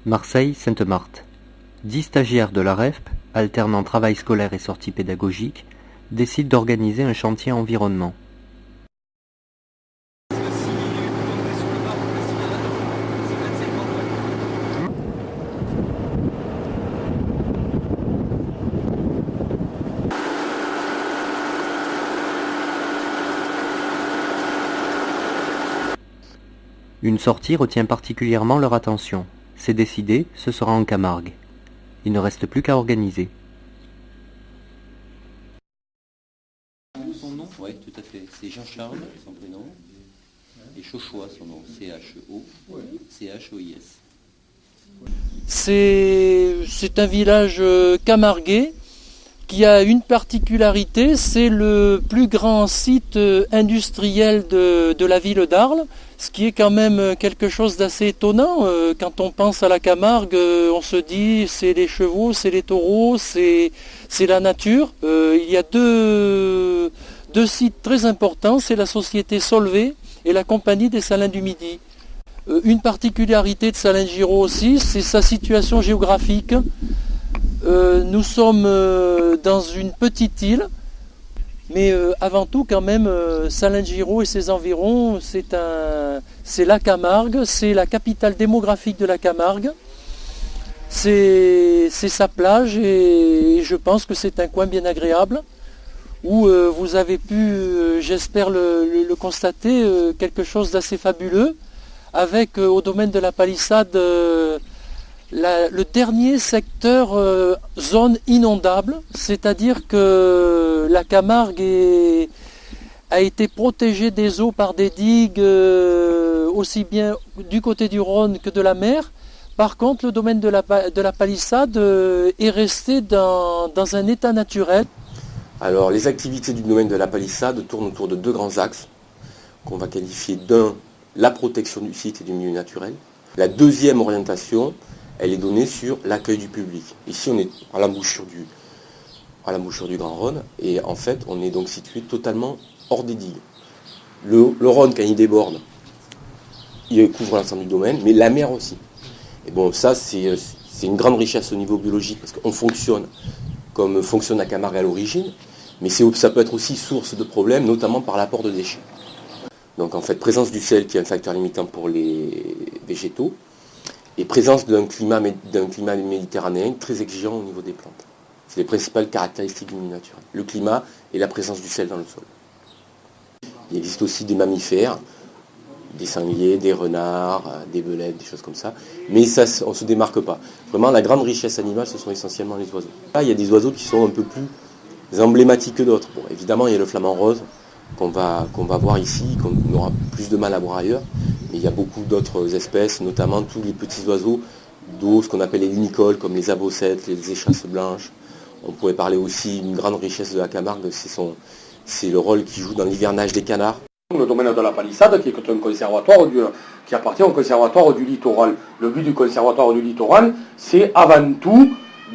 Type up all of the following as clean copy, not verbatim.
Marseille-Sainte-Marthe. 10 stagiaires de la REFP, alternant travail scolaire et sortie pédagogique, décident d'organiser un chantier environnement. Une sortie retient particulièrement leur attention. C'est décidé, ce sera en Camargue. Il ne reste plus qu'à organiser. Son nom, oui, tout à fait. C'est Jean-Charles, son prénom, et Chauchois, son nom, C-H-O-C-H-O-I-S. C'est un village camarguais qui a une particularité, c'est le plus grand site industriel de la ville d'Arles, ce qui est quand même quelque chose d'assez étonnant. Quand on pense à la Camargue, on se dit c'est les chevaux, c'est les taureaux, c'est la nature. Il y a deux sites très importants, c'est la société Solvay et la compagnie des Salins du Midi. Une particularité de Salins-Giraud aussi, c'est sa situation géographique. Nous sommes dans une petite île, mais avant tout quand même Salins-Giraud et ses environs, c'est la Camargue, c'est la capitale démographique de la Camargue. C'est sa plage et je pense que c'est un coin bien agréable où vous avez pu, j'espère le constater, quelque chose d'assez fabuleux avec au domaine de la palissade le dernier secteur zone inondable, c'est-à-dire que la Camargue a été protégée des eaux par des digues aussi bien du côté du Rhône que de la mer. Par contre, le domaine de la palissade est resté dans un état naturel. Alors, les activités du domaine de la palissade tournent autour de deux grands axes qu'on va qualifier d'un, la protection du site et du milieu naturel. La deuxième orientation, elle est donnée sur l'accueil du public. Ici, on est à l'embouchure du Grand Rhône, et en fait, on est donc situé totalement hors des digues. Le Rhône, quand il déborde, il couvre l'ensemble du domaine, mais la mer aussi. Et bon, ça, c'est une grande richesse au niveau biologique, parce qu'on fonctionne comme fonctionne la Camargue à l'origine, mais ça peut être aussi source de problèmes, notamment par l'apport de déchets. Donc en fait, présence du sel qui est un facteur limitant pour les végétaux, et présence d'un climat méditerranéen très exigeant au niveau des plantes. C'est les principales caractéristiques du milieu naturel. Le climat et la présence du sel dans le sol. Il existe aussi des mammifères, des sangliers, des renards, des belettes, des choses comme ça. Mais ça, on ne se démarque pas. Vraiment, la grande richesse animale, ce sont essentiellement les oiseaux. Là, il y a des oiseaux qui sont un peu plus emblématiques que d'autres. Bon, évidemment, il y a le flamand rose qu'on va voir ici, qu'on aura plus de mal à voir ailleurs. Mais il y a beaucoup d'autres espèces, notamment tous les petits oiseaux d'eau, ce qu'on appelle les limicoles, comme les abossettes, les échasses blanches. On pourrait parler aussi d'une grande richesse de la Camargue, c'est le rôle qu'il joue dans l'hivernage des canards. Le domaine de la palissade, qui est un conservatoire qui appartient au conservatoire du littoral. Le but du conservatoire du littoral, c'est avant tout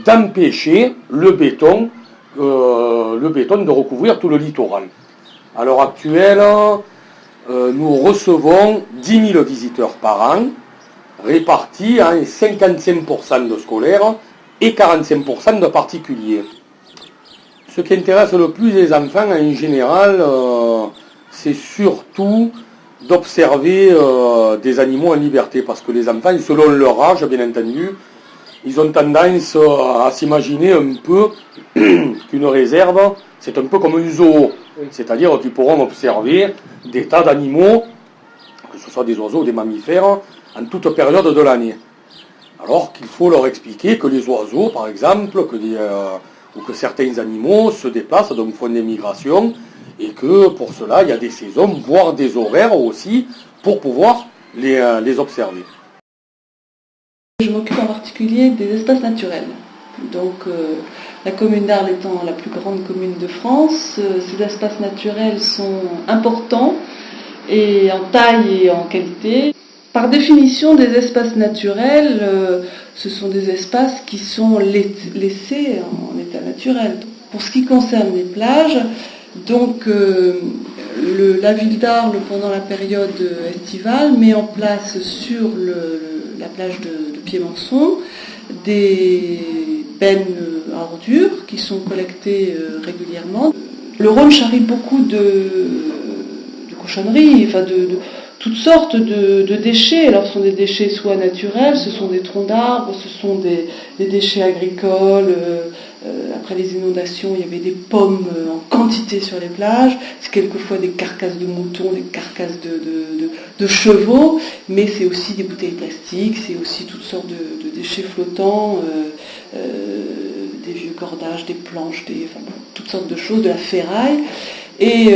d'empêcher le béton de recouvrir tout le littoral. À l'heure actuelle, nous recevons 10 000 visiteurs par an, répartis en 55% de scolaires et 45% de particuliers. Ce qui intéresse le plus les enfants en général, c'est surtout d'observer des animaux en liberté, parce que les enfants, selon leur âge, bien entendu, ils ont tendance à s'imaginer un peu qu'une réserve, c'est un peu comme un zoo, c'est-à-dire qu'ils pourront observer des tas d'animaux, que ce soit des oiseaux ou des mammifères, en toute période de l'année. Alors qu'il faut leur expliquer que les oiseaux, par exemple, ou que certains animaux se déplacent, donc font des migrations, et que pour cela, il y a des saisons, voire des horaires aussi, pour pouvoir les observer. Je m'occupe en particulier des espaces naturels. Donc la commune d'Arles étant la plus grande commune de France, ces espaces naturels sont importants, et en taille et en qualité. Par définition, des espaces naturels, ce sont des espaces qui sont laissés en état naturel. Pour ce qui concerne les plages, donc la ville d'Arles, pendant la période estivale, met en place sur la plage de Piémonçon, des bennes à ordures qui sont collectées régulièrement. Le Rhône charrie beaucoup de cochonneries, enfin de toutes sortes de déchets. Alors ce sont des déchets soit naturels, ce sont des troncs d'arbres, ce sont des déchets agricoles. Après les inondations, il y avait des pommes en quantité sur les plages. C'est quelquefois des carcasses de moutons, des carcasses de chevaux, mais c'est aussi des bouteilles plastiques, c'est aussi toutes sortes de déchets flottants, des vieux cordages, des planches, toutes sortes de choses, de la ferraille. Et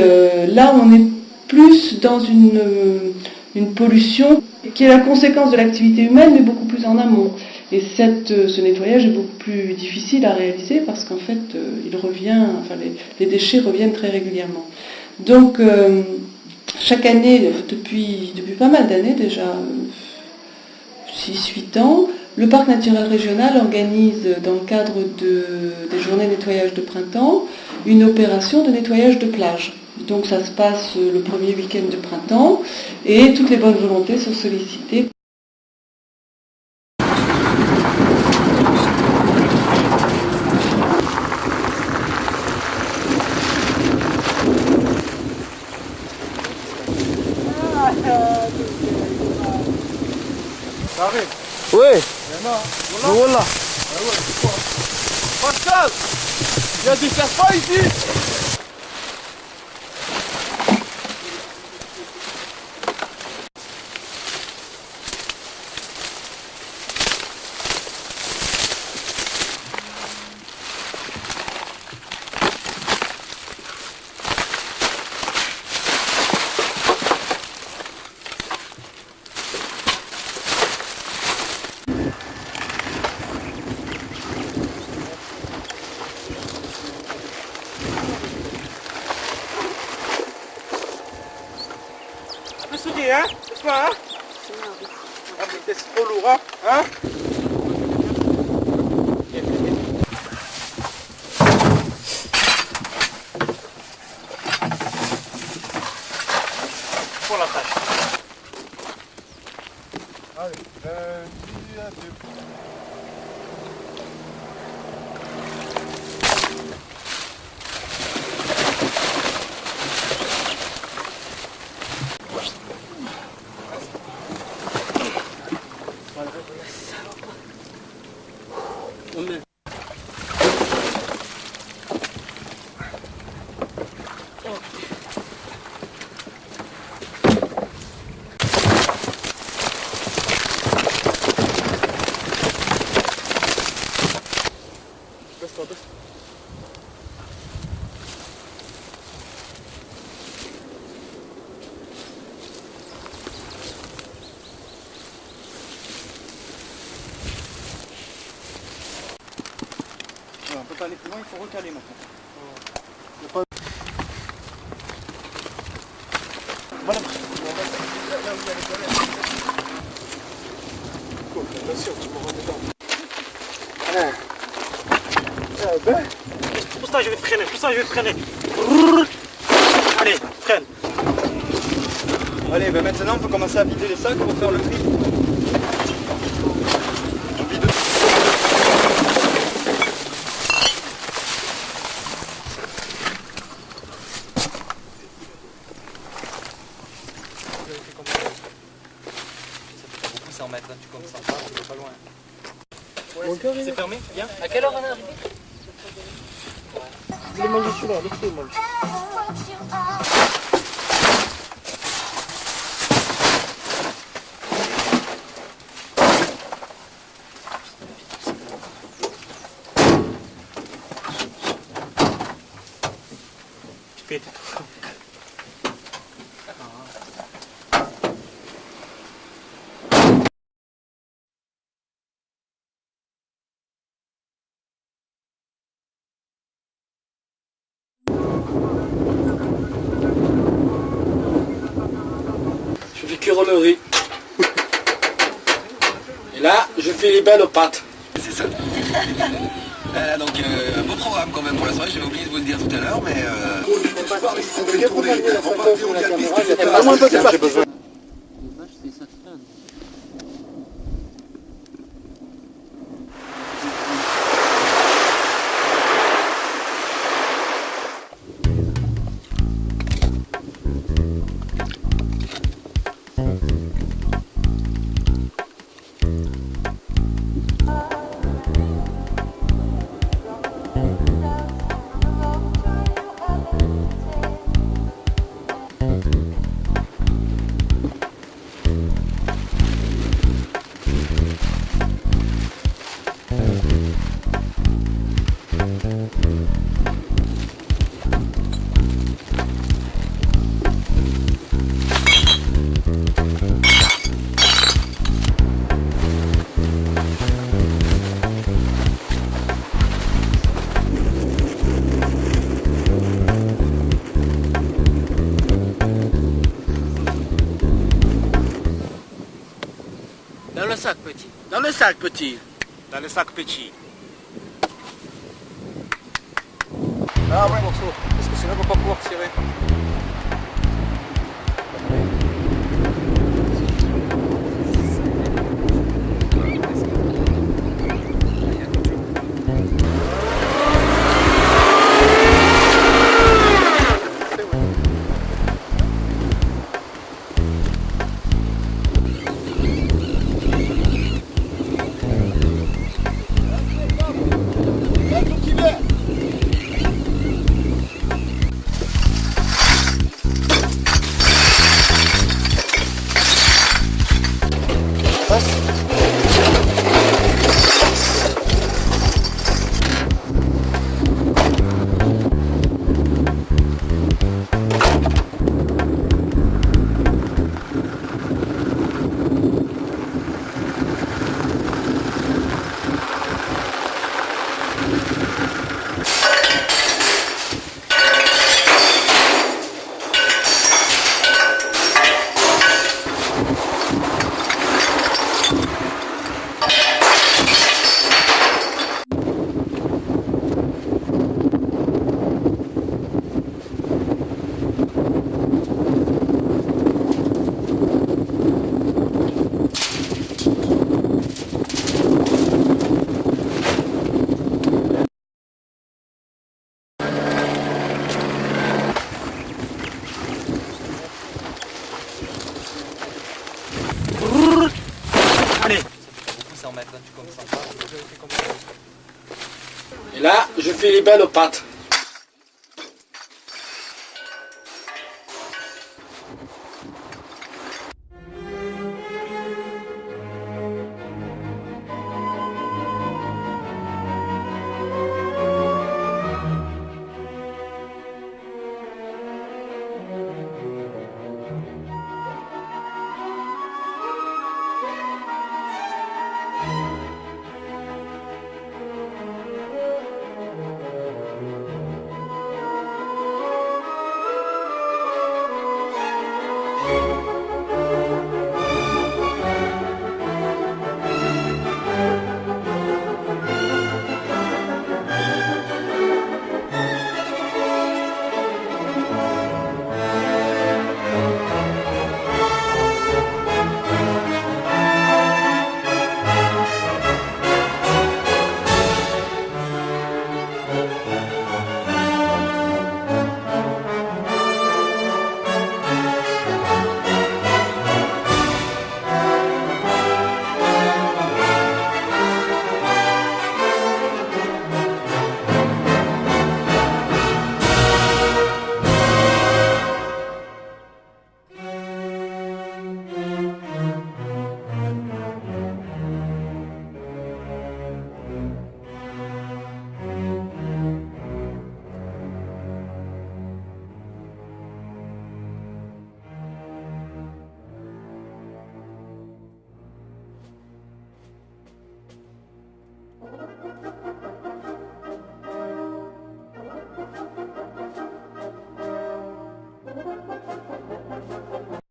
là, on est plus dans une pollution qui est la conséquence de l'activité humaine, mais beaucoup plus en amont. Et ce nettoyage est beaucoup plus difficile à réaliser parce qu'en fait, les déchets reviennent très régulièrement. Donc, chaque année, depuis pas mal d'années déjà, 6-8 ans, le parc naturel régional organise, dans le cadre des journées nettoyage de printemps, une opération de nettoyage de plage. Donc ça se passe le premier week-end de printemps et toutes les bonnes volontés sont sollicitées. Oui. Voilà. Pascal, il y a des serpents ici. Hein? C'est quoi, hein? Ah, mais c'est trop lourd, hein? Pour la tâche. Allez, 1, 2. On peut pas aller plus loin, il faut recaler maintenant. Voilà. Attention, tu me rends dedans. Pour ça, je vais te freiner. Allez, freine. Allez, ben maintenant, on peut commencer à vider les sacs, on va faire le tri. En mètres, tu comptes ça, tu vas pas loin. Ouais, c'est fermé, bien. À quelle heure on est arrivé? Je l'ai mangé celui-là, laissez-le manger. Tu peux être. Je fais cuire le riz. Et là, je fais les belles pâtes. C'est ça. Donc un beau programme quand même pour la soirée, j'avais oublié de vous le dire tout à l'heure, mais... Les vaches, c'est ça. Dans le sac, petit. Dans le sac, petit. Dans le sac petit. Ah ouais, morceau. Parce que sinon, on va pas pouvoir tirer. Allez. Et là, je fais les belles pattes.